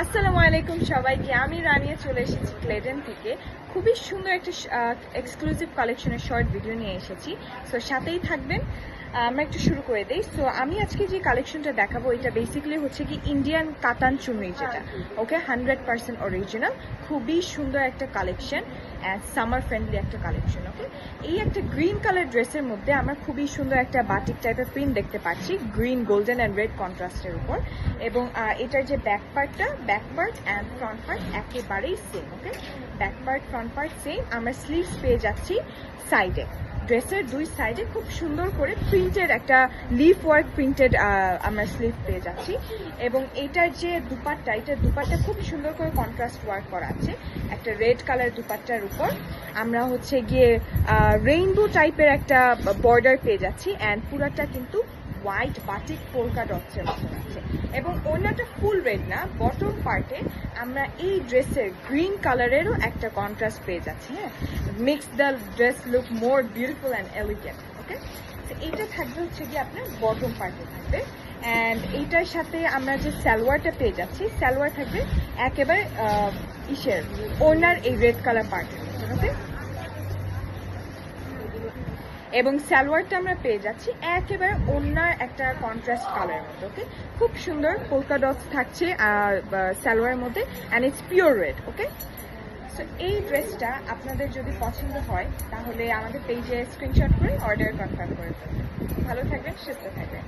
আসসালামু আলাইকুম সবাইকে। আমি রানিয়া চলে এসেছি ক্লেডেন থেকে। খুবই সুন্দর একটা এক্সক্লুসিভ কালেকশনের শর্ট ভিডিও নিয়ে এসেছি। সো সাথেই থাকবেন। আমরা একটু শুরু করে দিই। সো আমি আজকে যে কালেকশনটা দেখাবো এটা বেসিক্যালি হচ্ছে কি ইন্ডিয়ান কাতান চুনরি, যেটা ওকে 100% অরিজিনাল। খুবই সুন্দর একটা কালেকশন অ্যান্ড সামার ফ্রেন্ডলি একটা কালেকশন। ওকে, এই একটা গ্রিন কালার ড্রেসের মধ্যে আমরা খুবই সুন্দর একটা বাটিক টাইপের প্রিন্ট দেখতে পাচ্ছি, গ্রিন, গোল্ডেন অ্যান্ড রেড কন্ট্রাস্টের উপর। এবং এটার যে back part and front part একেবারেই same. Okay, back part front part same. আমরা স্লিভস পেয়ে যাচ্ছি সাইডে, ড্রেসের দুই সাইডে খুব সুন্দর করে প্রিন্টেড একটা লিফ ওয়ার্ক প্রিন্টেড আমরা স্লিভ পেয়ে যাচ্ছি। এবং এটার যে দুপাট্টা, এটার দুপাট্টা খুব সুন্দর করে কন্ট্রাস্ট ওয়ার্ক করা আছে একটা রেড কালার দুপাট্টার উপর। আমরা হচ্ছে গিয়ে রেইনবো টাইপের একটা বর্ডার পেয়ে যাচ্ছি অ্যান্ড পুরাটা কিন্তু হোয়াইট বাটিক পোলকা ডটসের মতন আছে। এবং ওনাটা ফুল রেড না, বটম পার্টে আমরা এই ড্রেসের গ্রিন কালারেরও একটা কন্ট্রাস্ট পেয়ে যাচ্ছি। হ্যাঁ, makes the dress look more beautiful and elegant. Okay, এইটা থাকবে হচ্ছে গিয়ে আপনার বটম পার্টে থাকবে। অ্যান্ড এইটার সাথে আমরা যে সালোয়ারটা পেয়ে যাচ্ছি, সালোয়ার থাকবে একেবারে ইসের ওনার এই রেড কালার পার্টের মতন। ওকে, এবং সালোয়ারটা আমরা পেয়ে যাচ্ছি একেবারে অন্যার একটা কন্ট্রাস্ট কালারের মধ্যে। ওকে, খুব সুন্দর পোলকা ডটস থাকছে আর সালোয়ারের মধ্যে and it's pure red. Okay, so এই ড্রেসটা আপনাদের যদি পছন্দ হয় তাহলে আমাদের পেজে স্ক্রিনশট করে অর্ডার কনফার্ম করে ফেলবেন। ভালো থাকবেন, সুস্থ থাকবেন।